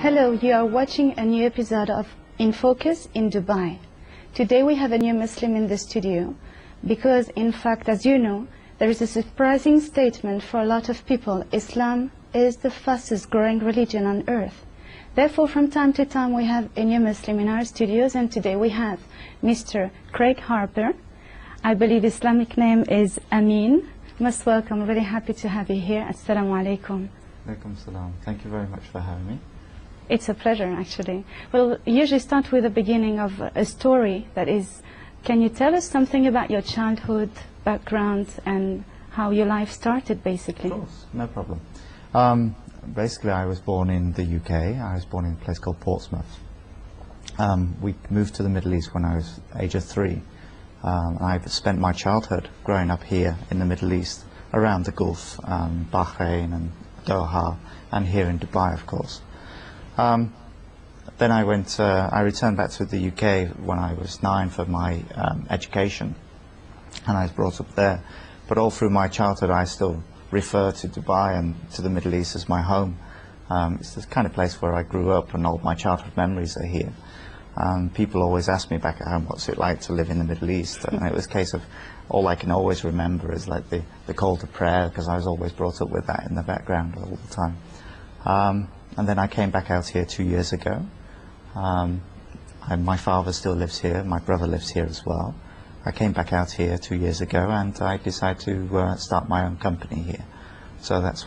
Hello, you are watching a new episode of In Focus in Dubai. Today we have a new Muslim in the studio because, in fact, as you know, there is a surprising statement for a lot of people. Islam is the fastest growing religion on earth. Therefore, from time to time we have a new Muslim in our studios, and today we have Mr. Craig Harper. I believe Islamic name is Amin. Most welcome, really happy to have you here. Assalamu alaikum. Alaikum salam. Thank you very much for having me. It's a pleasure, actually. We'll usually start with the beginning of a story. That is, can you tell us something about your childhood background and how your life started, basically? Of course, no problem. Basically, I was born in the UK. I was born in a place called Portsmouth. We moved to the Middle East when I was age of 3. I've spent my childhood growing up here in the Middle East, around the Gulf, Bahrain and Doha, and here in Dubai, of course. Then I returned back to the UK when I was 9 for my education, and I was brought up there. But all through my childhood I still refer to Dubai and to the Middle East as my home. It's the kind of place where I grew up, and all my childhood memories are here. People always ask me back at home, what's it like to live in the Middle East? And it was a case of, all I can always remember is like the call to prayer, because I was always brought up with that in the background all the time. And then I came back out here 2 years ago. And my father still lives here, my brother lives here as well. I came back out here 2 years ago, and I decided to start my own company here. So that's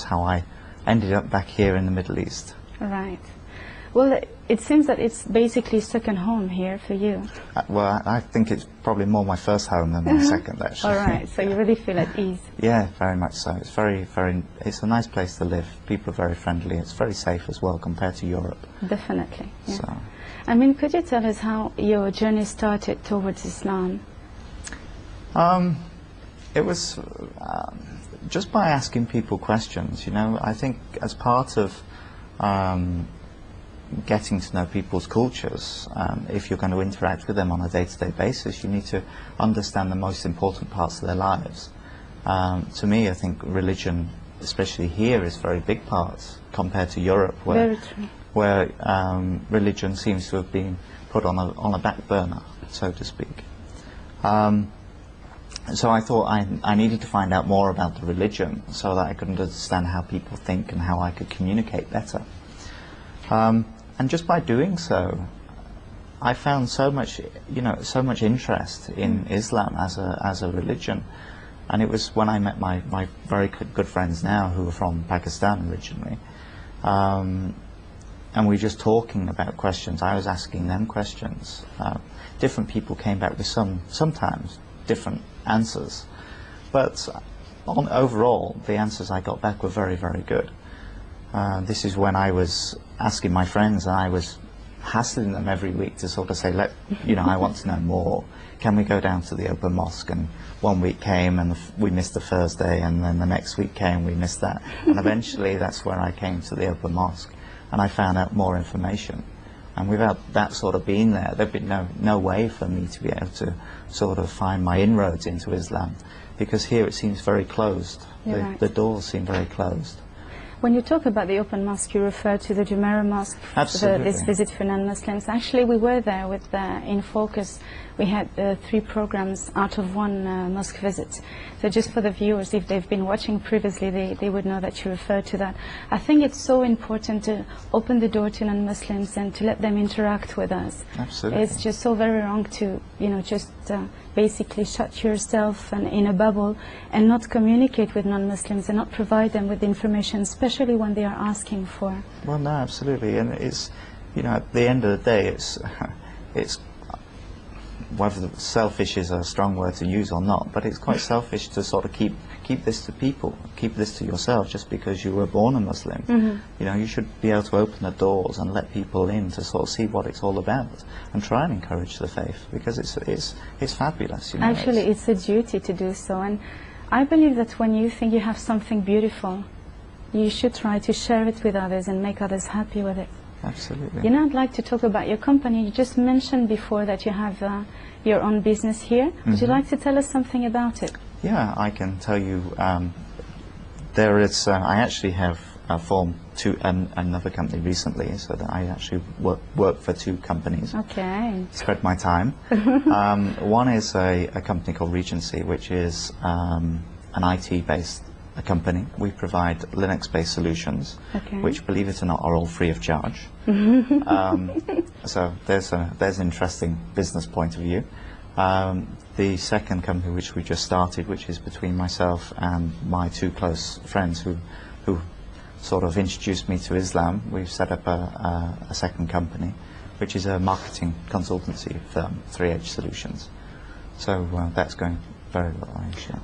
how I ended up back here in the Middle East. Right. Well, it seems that it's basically second home here for you. Well, I think it's probably more my first home than my second, actually. All right, so you really feel at ease. Yeah, very much so. It's it's a nice place to live. People are very friendly. It's very safe as well compared to Europe. Definitely. Yeah. So. I mean, could you tell us how your journey started towards Islam? It was just by asking people questions. You know, I think as part of getting to know people's cultures, if you're going to interact with them on a day-to-day basis, you need to understand the most important parts of their lives. To me, I think religion, especially here, is a very big part compared to Europe, where religion seems to have been put on a back burner, so to speak. So I thought I needed to find out more about the religion so that I could understand how people think and how I could communicate better. And just by doing so, I found so much interest in Islam as a religion. And it was when I met my very good friends now, who are from Pakistan originally, and we were just talking about questions. I was asking them questions. Different people came back with sometimes different answers, but overall the answers I got back were very, very good. This is when I was asking my friends, and I was hassling them every week to sort of say, I want to know more. Can we go down to the open mosque? And one week came and we missed the Thursday, and then the next week came, we missed that. And eventually that's where I came to the open mosque, and I found out more information. And without that sort of being there, there'd been no way for me to be able to sort of find my inroads into Islam, because here it seems very closed. The doors seem very closed. When you talk about the open mosque, you refer to the Jumeirah Mosque, this visit for non-Muslims. Actually, we were there with In Focus. We had 3 programs out of 1 mosque visit. So just for the viewers, if they've been watching previously, they would know that you refer to that. I think it's so important to open the door to non-Muslims and to let them interact with us. Absolutely. It's just so very wrong to, just basically shut yourself in a bubble and not communicate with non-Muslims and not provide them with information, especially when they are asking for. Well, no, absolutely. And it's, at the end of the day, it's whether selfish is a strong word to use or not, but it's quite selfish to sort of keep this to people, keep this to yourself just because you were born a Muslim. Mm-hmm. You should be able to open the doors and let people in to sort of see what it's all about and try and encourage the faith, because it's fabulous. Actually, it's a duty to do so, and I believe that when you think you have something beautiful, you should try to share it with others and make others happy with it. Absolutely. I'd like to talk about your company. You just mentioned before that you have your own business here. Mm-hmm. Would you like to tell us something about it? Yeah, I can tell you. I actually have formed another company recently, so that I actually work for two companies. Okay. Spread my time. One is a company called Regency, which is an IT-based company. We provide Linux-based solutions, Okay. which, believe it or not, are all free of charge. So there's an interesting business point of view. The second company, which we just started, which is between myself and my two close friends who sort of introduced me to Islam, we've set up a second company, which is a marketing consultancy firm, 3H Solutions. So that's going very well, actually.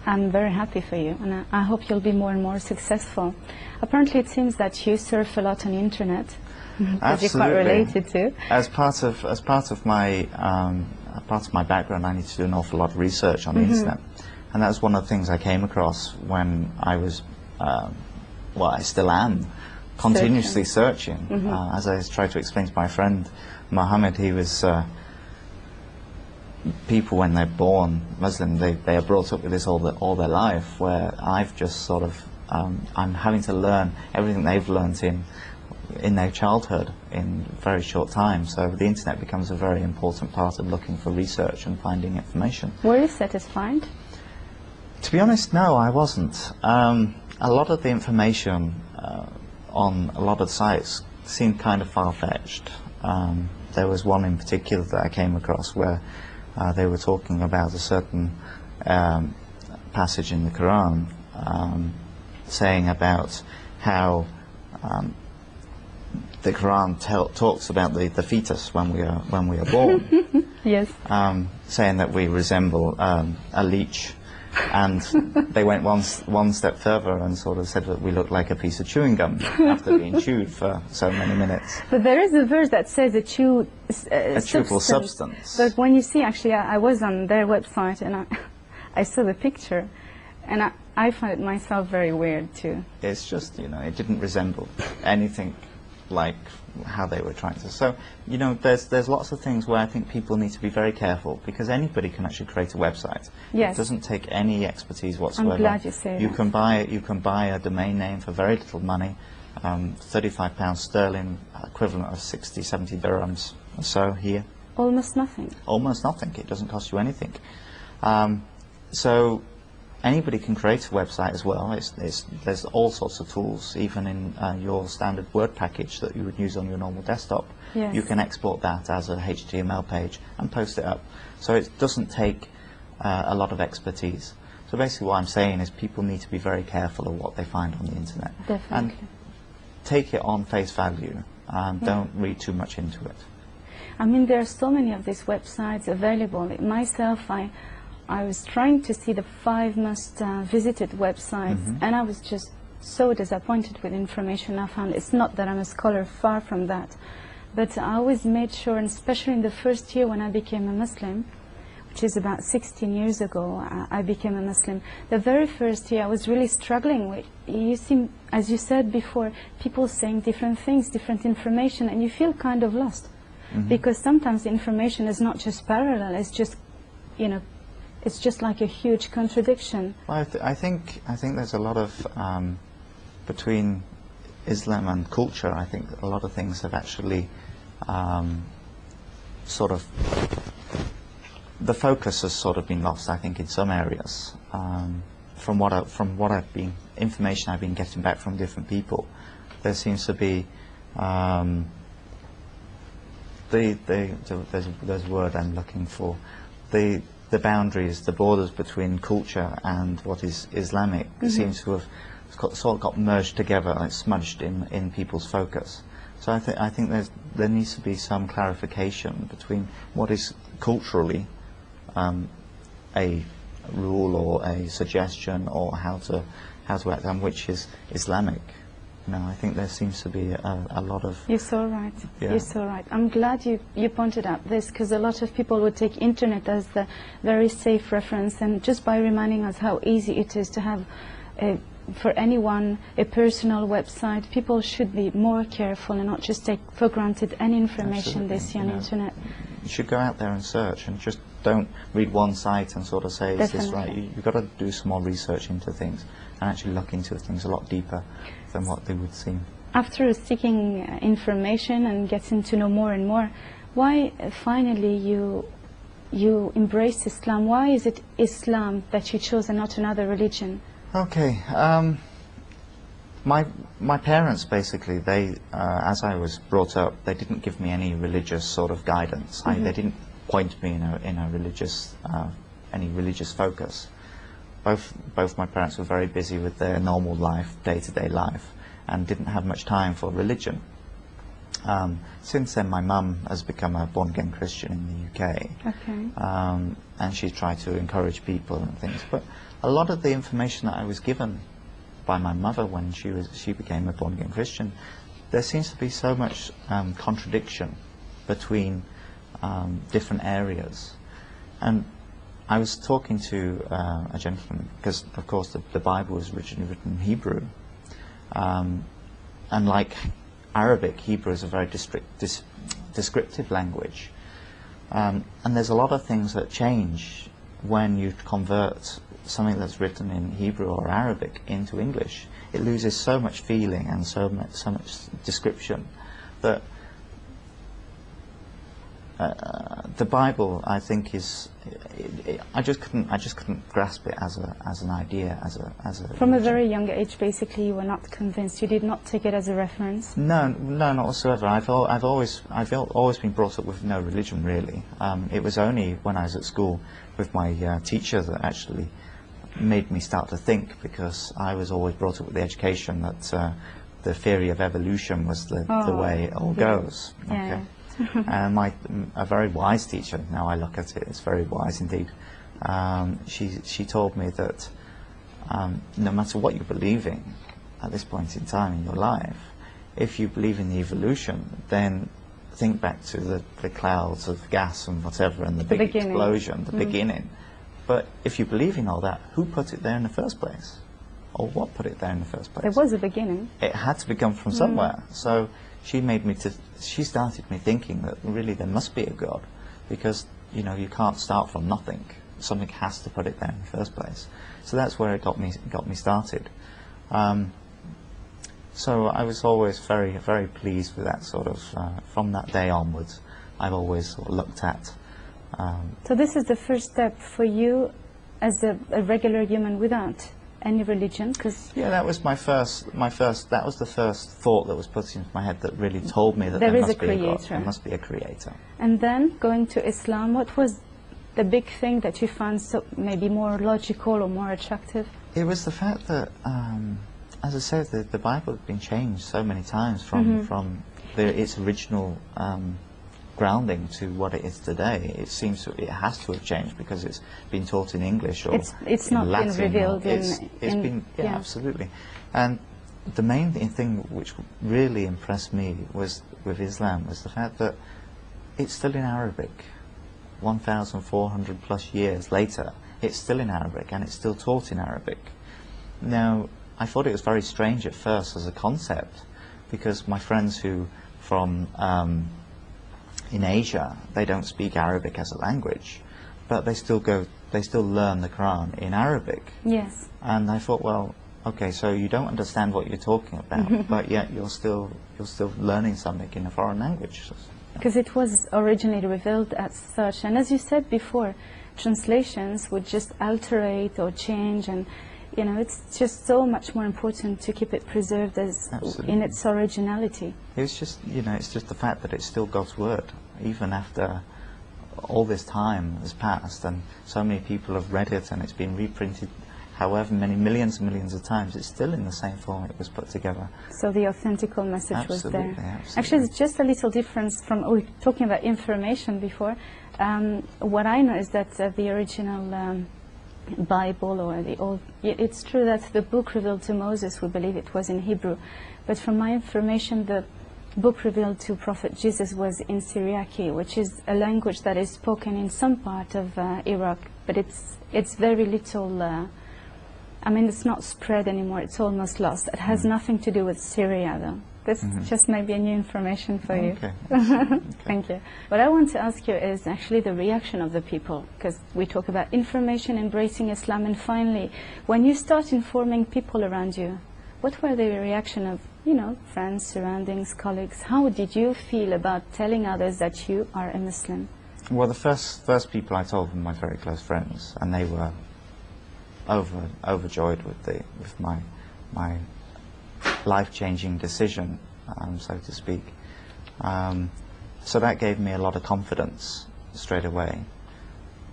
I'm very happy for you, and I hope you'll be more and more successful. Apparently, it seems that you surf a lot on the internet, because you're quite related to. As part of my background, I need to do an awful lot of research on the internet, and that was one of the things I came across when I was, well, I still am, continuously searching. As I tried to explain to my friend Mohammed, he was. People, when they're born Muslim, they are brought up with this all their life, where I've just sort of, I'm having to learn everything they've learnt in their childhood in a very short time. So the internet becomes a very important part of looking for research and finding information. Were you satisfied? To be honest, no, I wasn't. A lot of the information on a lot of sites seemed kind of far-fetched. There was one in particular that I came across where they were talking about a certain passage in the Quran, saying about how the Quran talks about the fetus when we are born. Yes. Saying that we resemble a leech, and they went one step further and sort of said that we look like a piece of chewing gum after being chewed for so many minutes. But there is a verse that says a chewable substance. But when you see, actually, I was on their website and I saw the picture, and I find it myself very weird too. It's just, it didn't resemble anything like how they were trying to. So, there's lots of things where I think people need to be very careful, because anybody can actually create a website. Yes. It doesn't take any expertise whatsoever. I'm glad you say you that. can buy a domain name for very little money, £35 sterling, equivalent of 60, 70 dirhams or so here. Almost nothing. Almost nothing. It doesn't cost you anything. So anybody can create a website as well. There's all sorts of tools, even in your standard Word package that you would use on your normal desktop. Yes. You can export that as a HTML page and post it up. So it doesn't take a lot of expertise. So basically what I'm saying is people need to be very careful of what they find on the internet. Definitely. And take it on face value. Don't read too much into it. I mean, there are so many of these websites available. Myself, I was trying to see the 5 most visited websites, and I was just so disappointed with information I found. It's not that I'm a scholar, far from that, but I always made sure, and especially in the first year when I became a Muslim, which is about 16 years ago, I became a Muslim. The very first year I was really struggling with, you see, as you said before, people saying different things, different information, and you feel kind of lost. Because sometimes the information is not just parallel, it's just, it's just like a huge contradiction. Well, I think there's a lot of, between Islam and culture, I think a lot of things have actually sort of, the focus has sort of been lost, I think, in some areas. From what information I've been getting back from different people, there seems to be, there's a word I'm looking for, the boundaries, the borders between culture and what is Islamic seems to have sort of got merged together, like smudged in people's focus. So I think there needs to be some clarification between what is culturally a rule or a suggestion or how to act, and which is Islamic. I think there seems to be a lot of... You're so right. Yeah. You're so right. I'm glad you pointed out this, because a lot of people would take internet as the very safe reference, and just by reminding us how easy it is to have, for anyone, a personal website, people should be more careful and not just take for granted any information they see on internet. You should go out there and search, and just don't read one site and sort of say, is this right? You've got to do some more research into things and actually look into things a lot deeper than what they would seem. After seeking information and getting to know more and more, why finally you embraced Islam? Why is it Islam that you chose and not another religion? Okay. My parents basically, they, as I was brought up, they didn't give me any religious sort of guidance. They didn't point me in a religious, any religious focus. Both my parents were very busy with their normal life, day-to-day life, and didn't have much time for religion. Since then, my mum has become a born-again Christian in the UK, and she's tried to encourage people and things. But a lot of the information that I was given by my mother when she became a born-again Christian, there seems to be so much contradiction between different areas. And I was talking to a gentleman, because of course the Bible was originally written in Hebrew, and like Arabic, Hebrew is a very descriptive language, and there's a lot of things that change when you convert something that's written in Hebrew or Arabic into English. It loses so much feeling and so much description that the Bible, I think, is. I just couldn't grasp it as an idea, as a. From a very young age, basically, you were not convinced. You did not take it as a reference. No, not whatsoever. I've always been brought up with no religion, really. It was only when I was at school with my teacher that actually made me start to think, because I was always brought up with the education that the theory of evolution was the way it all goes. Yeah. Okay. And a very wise teacher, now I look at it, it's very wise indeed. She told me that no matter what you believe in at this point in time in your life, if you believe in the evolution, then think back to the clouds of gas and whatever, and the big explosion, the beginning. But if you believe in all that, who put it there in the first place? Or what put it there in the first place? There was a beginning. It had to become from somewhere. So she started me thinking that really there must be a God, because you can't start from nothing. Something has to put it there in the first place. So that's where it got me started. So I was always very, very pleased with that sort of. From that day onwards, I've always sort of looked at. So this is the first step for you as a regular human without any religion, because that was that was the first thought that was put into my head that really told me that there must is a be creator. a God. There must be a creator. And then going to Islam, what was the big thing that you found so maybe more logical or more attractive? It was the fact that, as I said, the Bible had been changed so many times from its original grounding to what it is today. It seems it has to have changed, because it's been taught in English or it's in not Latin. Been revealed It's been absolutely. And the main thing which really impressed me with Islam was the fact that it's still in Arabic. 1,400 plus years later, it's still in Arabic, and it's still taught in Arabic. Now, I thought it was very strange at first as a concept, because my friends who from in Asia, they don't speak Arabic as a language, but they still learn the Quran in Arabic. Yes. And I thought, well, okay, so you don't understand what you're talking about, but yet you're still learning something in a foreign language. Because it was originally revealed as such, and as you said before, translations would just alterate or change, and it's just so much more important to keep it preserved as in its originality. It's just, it's just the fact that it's still God's word, even after all this time has passed, and so many people have read it, and it's been reprinted however many millions and millions of times. It's still in the same form it was put together. So the authentical message was there. Absolutely. Actually, it's just a little difference from, we were talking about information before. What I know is that the original Bible, or the old, it's true that the book revealed to Moses, we believe it was in Hebrew, but from my information, the book revealed to Prophet Jesus was in Syriaci, which is a language that is spoken in some part of Iraq, but it's very little. I mean, it's not spread anymore. It's almost lost. It has nothing to do with Syria, though. This just may be a new information for you. Okay. Thank you. What I want to ask you is actually the reaction of the people, because we talk about information, embracing Islam, and finally, when you start informing people around you, what were the reaction of, you know, friends, surroundings, colleagues? How did you feel about telling others that you are a Muslim? Well, the first people I told were my very close friends, and they were overjoyed with my life-changing decision, so to speak. So that gave me a lot of confidence straight away.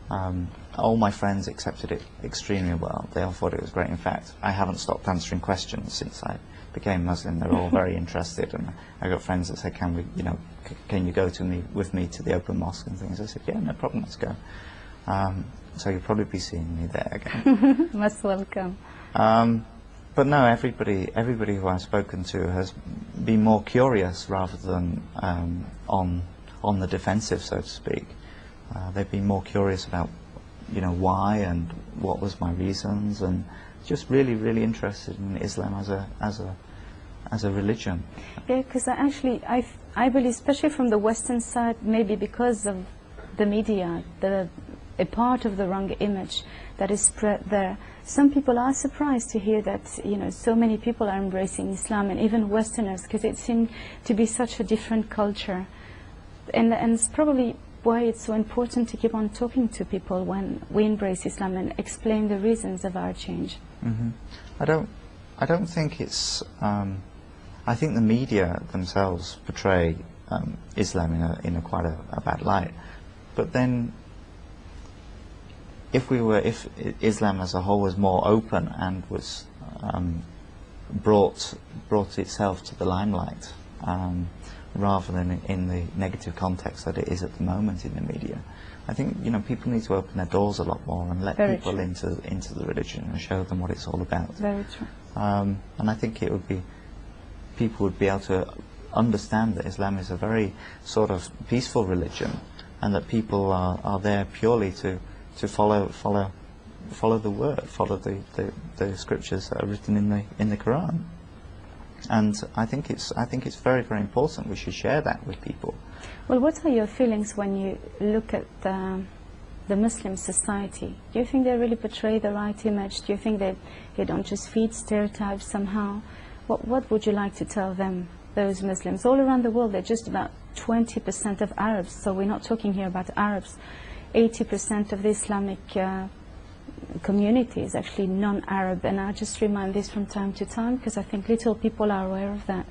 All my friends accepted it extremely well. They all thought it was great. In fact, I haven't stopped answering questions since I became Muslim. They're all very interested, and I got friends that said, "Can we, you know, can you go with me to the open mosque and things?" I said, "Yeah, no problem, let's go." So you'll probably be seeing me there again. Most welcome. But no, everybody who I've spoken to has been more curious rather than on the defensive, so to speak. They've been more curious about, you know, why and what was my reasons, and just really interested in Islam as a religion. Yeah, because I believe, especially from the Western side, maybe because of the media, a part of the wrong image that is spread there. Some people are surprised to hear that, you know, so many people are embracing Islam, and even Westerners, because it seemed to be such a different culture. And it's probably why it's so important to keep on talking to people when we embrace Islam and explain the reasons of our change. I don't think it's. I think the media themselves portray Islam in a quite a bad light. But then, if Islam as a whole was more open and was brought itself to the limelight, rather than in the negative context that it is at the moment in the media, I think, you know, people need to open their doors a lot more and let Very people true. into the religion and show them what it's all about. Very true. And I think people would be able to understand that Islam is a very sort of peaceful religion, and that people are there purely to follow the word, follow the scriptures that are written in the Quran. And I think it's very important. We should share that with people. Well, what are your feelings when you look at the Muslim society? Do you think they really portray the right image? Do you think that they don't just feed stereotypes somehow? What would you like to tell them, those Muslims? All around the world, they're just about 20% of Arabs, so we're not talking here about Arabs. 80% of the Islamic community is actually non-Arab, and I just remind this from time to time because I think little people are aware of that.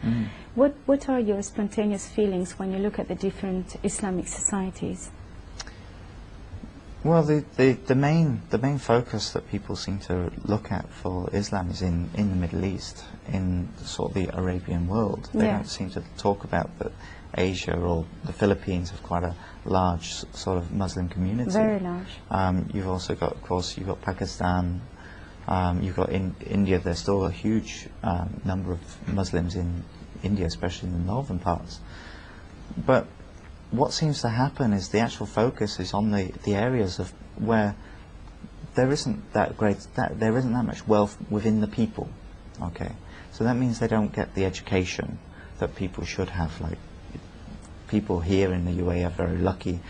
What are your spontaneous feelings when you look at the different Islamic societies? Well, the main focus that people seem to look at for Islam is in the Middle East, in sort of the Arabian world. They don't seem to talk about that Asia or the Philippines have quite a large sort of Muslim community. Very large. You've also got, of course, you've got Pakistan, you've got India. There's still a huge number of Muslims in India, especially in the northern parts. But what seems to happen is the actual focus is on the areas of where there isn't that much wealth within the people. Okay, so that means they don't get the education that people should have. Like, people here in the UAE are very lucky.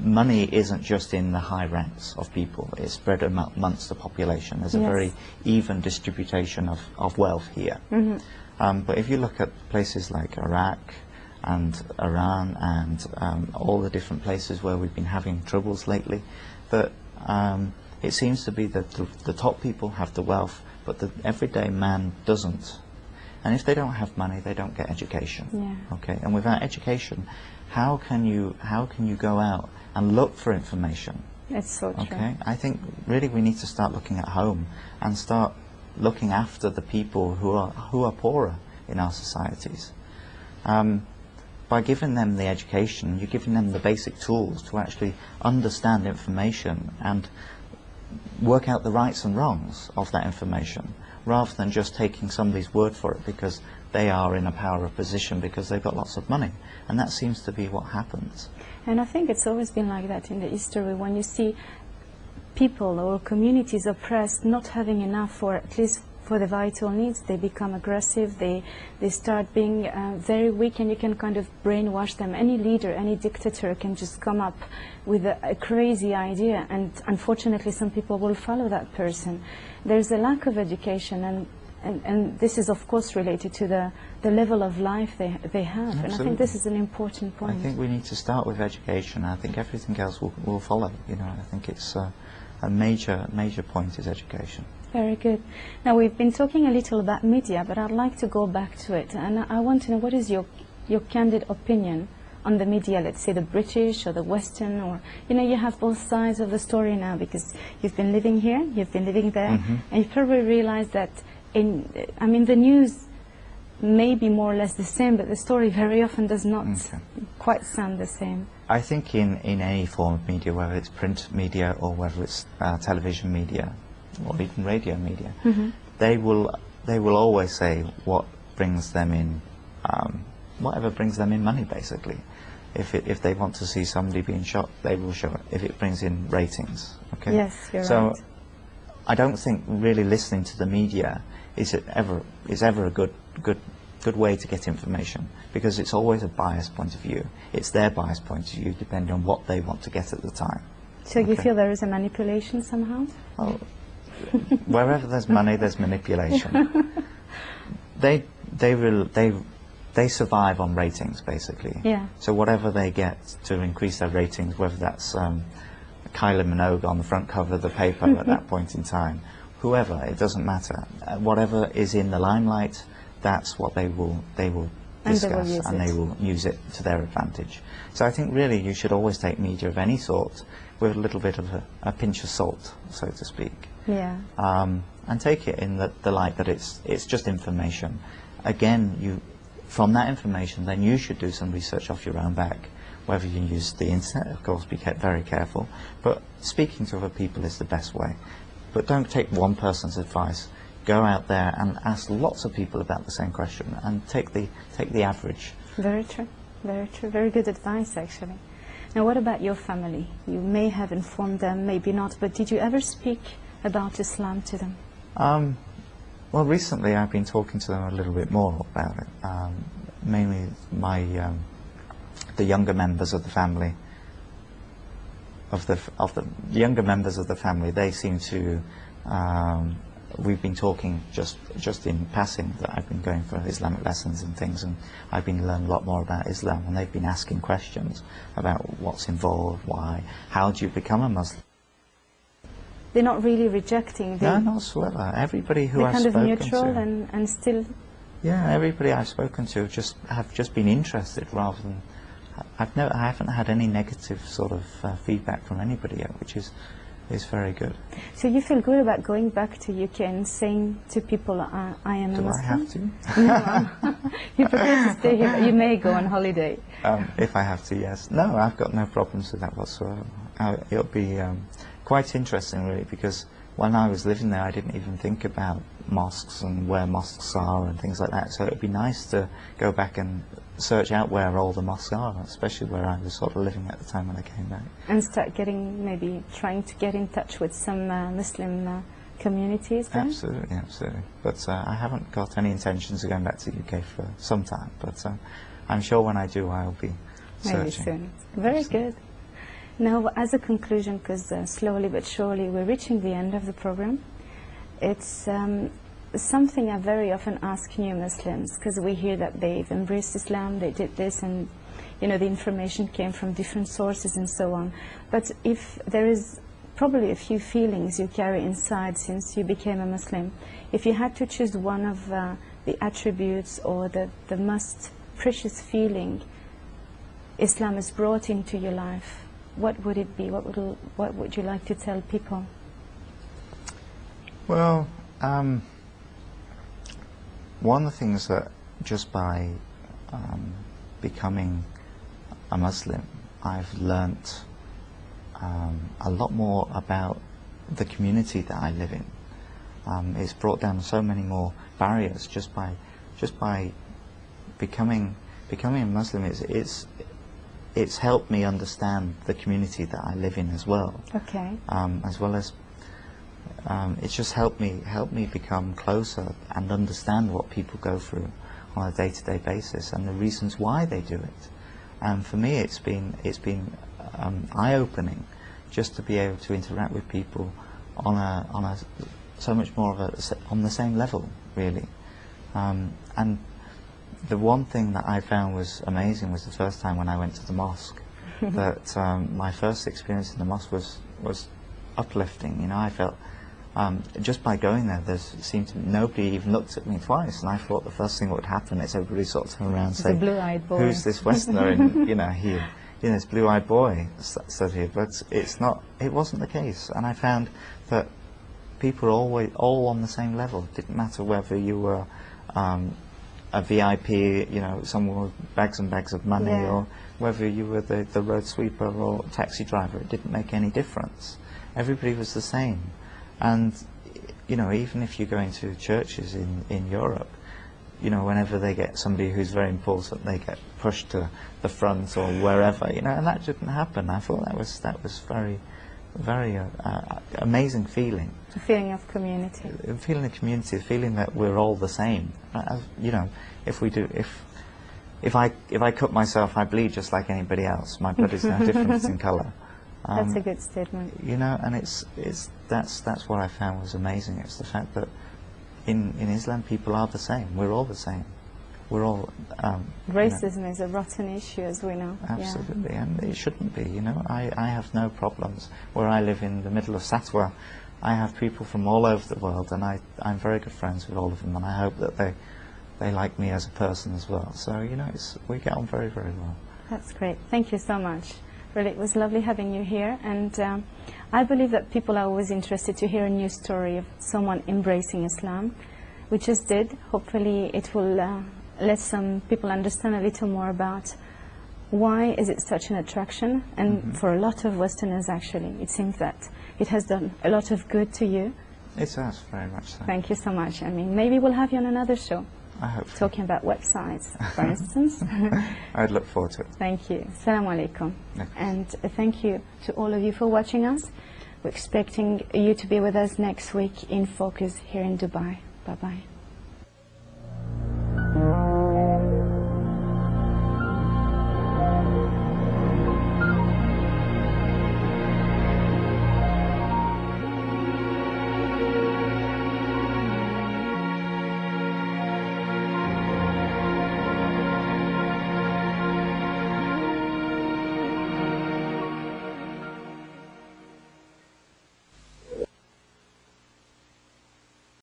Money isn't just in the high ranks of people, it's spread amongst the population. There's a very even distribution of wealth here. But if you look at places like Iraq and Iran and all the different places where we've been having troubles lately, that it seems to be that the top people have the wealth, but the everyday man doesn't. And if they don't have money, they don't get education. Okay, and without education, how can you go out and look for information? It's so true. Okay, I think really we need to start looking at home and start looking after the people who are poorer in our societies. By giving them the education, you're giving them the basic tools to actually understand information and work out the rights and wrongs of that information, rather than just taking somebody's word for it because they are in a power of position, because they've got lots of money. And that seems to be what happens. And I think it's always been like that in the history, when you see people or communities oppressed, not having enough, or at least for the vital needs, they become aggressive, they start being very weak, and you can kind of brainwash them. Any leader, any dictator can just come up with a crazy idea, and unfortunately some people will follow that person. There's a lack of education, and this is of course related to the level of life they have. Absolutely. And I think this is an important point. I think we need to start with education. I think everything else will follow. You know, I think it's a major point is education. Very good. Now, we've been talking a little about media, but I'd like to go back to it, and I want to know, what is your candid opinion on the media, let's say the British or the Western, or, you know, you have both sides of the story now, because you've been living here, you've been living there, and you probably realize that I mean, the news may be more or less the same, but the story very often does not quite sound the same. I think in any form of media, whether it's print media or whether it's television media or even radio media, they will always say what brings them in, whatever brings them in money, basically. If they want to see somebody being shot, they will show it. If it brings in ratings, okay. Yes, you're so right. I don't think really listening to the media is ever a good way to get information, because it's always a biased point of view. It's their biased point of view, depending on what they want to get at the time. So you feel there is a manipulation somehow? Well, wherever there's money, there's manipulation. They survive on ratings, basically. Yeah. So whatever they get to increase their ratings, whether that's Kylie Minogue on the front cover of the paper at that point in time, whoever, it doesn't matter. Whatever is in the limelight, that's what they will discuss, and they will use it to their advantage. So I think really you should always take media of any sort with a little bit of a pinch of salt, so to speak. Yeah. And take it in the light that it's just information. Again, from that information, then you should do some research off your own back. Whether you use the internet, of course, be very careful. But speaking to other people is the best way. But don't take one person's advice. Go out there and ask lots of people about the same question, and take the average. Very true. Very true. Very good advice, actually. Now, what about your family? You may have informed them, maybe not, but did you ever speak about Islam to them? Well, recently I've been talking to them a little bit more about it. Mainly the younger members of the family. The younger members of the family, they seem to. We've been talking just in passing that I've been going for Islamic lessons and things, and I've been learning a lot more about Islam, and they've been asking questions about what's involved, why, how do you become a Muslim? They're not really rejecting. No, not whatsoever. Everybody who I've spoken to. They're kind of neutral and still. Yeah, everybody I've spoken to have just been interested rather than. I haven't had any negative sort of feedback from anybody yet, which is very good. So you feel good about going back to UK and saying to people, I am a Muslim? Do I have to? No. You prefer to stay here, but you may go on holiday. If I have to, yes. No, I've got no problems with that whatsoever. It'll be quite interesting, really, because when I was living there, I didn't even think about mosques and where mosques are and things like that. So it would be nice to go back and search out where all the mosques are, especially where I was sort of living at the time when I came back. And start maybe trying to get in touch with some Muslim communities there? Absolutely, absolutely. But I haven't got any intentions of going back to the UK for some time. But I'm sure when I do, I'll be searching. Maybe soon. Very good. Now, as a conclusion, because slowly but surely we're reaching the end of the program, it's something I very often ask new Muslims, because we hear that they've embraced Islam, they did this, and you know the information came from different sources and so on. But if there is probably a few feelings you carry inside since you became a Muslim, if you had to choose one of the attributes or the most precious feeling Islam has brought into your life, what would it be? What would you like to tell people? Well, one of the things that just by becoming a Muslim, I've learnt a lot more about the community that I live in. It's brought down so many more barriers just by becoming a Muslim. It's helped me understand the community that I live in as well. Okay. As well as It's just helped me become closer and understand what people go through on a day-to-day basis and the reasons why they do it. And for me, it's been eye-opening just to be able to interact with people on a so much more of on the same level, really. And the one thing that I found was amazing was the first time when I went to the mosque. That my first experience in the mosque was uplifting. You know, I felt just by going there, nobody even looked at me twice, and I thought the first thing that would happen is everybody sort of turn around and say, blue-eyed boy. "Who's this Westerner?" And this blue-eyed boy stood here. But it wasn't the case, and I found that people were all on the same level. It didn't matter whether you were a VIP, someone with bags and bags of money, or whether you were the road sweeper or taxi driver. It didn't make any difference. Everybody was the same. And even if you go into churches in Europe, whenever they get somebody who's very important, they get pushed to the front or wherever, and that didn't happen. I thought that was very, very amazing feeling. A feeling of community. A feeling of community, a feeling that we're all the same. If I cut myself, I bleed just like anybody else. My blood is no different in colour. That's a good statement. And that's what I found was amazing. It's the fact that in Islam people are the same. We're all the same. We're all. Racism is a rotten issue, as we know. Absolutely, and it shouldn't be. I have no problems. Where I live in the middle of Satwa, I have people from all over the world, and I'm very good friends with all of them, and I hope that they like me as a person as well. So we get on very, very well. That's great. Thank you so much. Really, it was lovely having you here, and I believe that people are always interested to hear a new story of someone embracing Islam. We just did. Hopefully it will let some people understand a little more about why is it such an attraction, and for a lot of Westerners actually, it seems that it has done a lot of good to you. It has, very much so. Thank you so much. I mean, maybe we'll have you on another show. I hope so. Talking about websites, for instance. I'd look forward to it. Thank you. Assalamu alaikum. And thank you to all of you for watching us. We're expecting you to be with us next week in Focus here in Dubai. Bye-bye.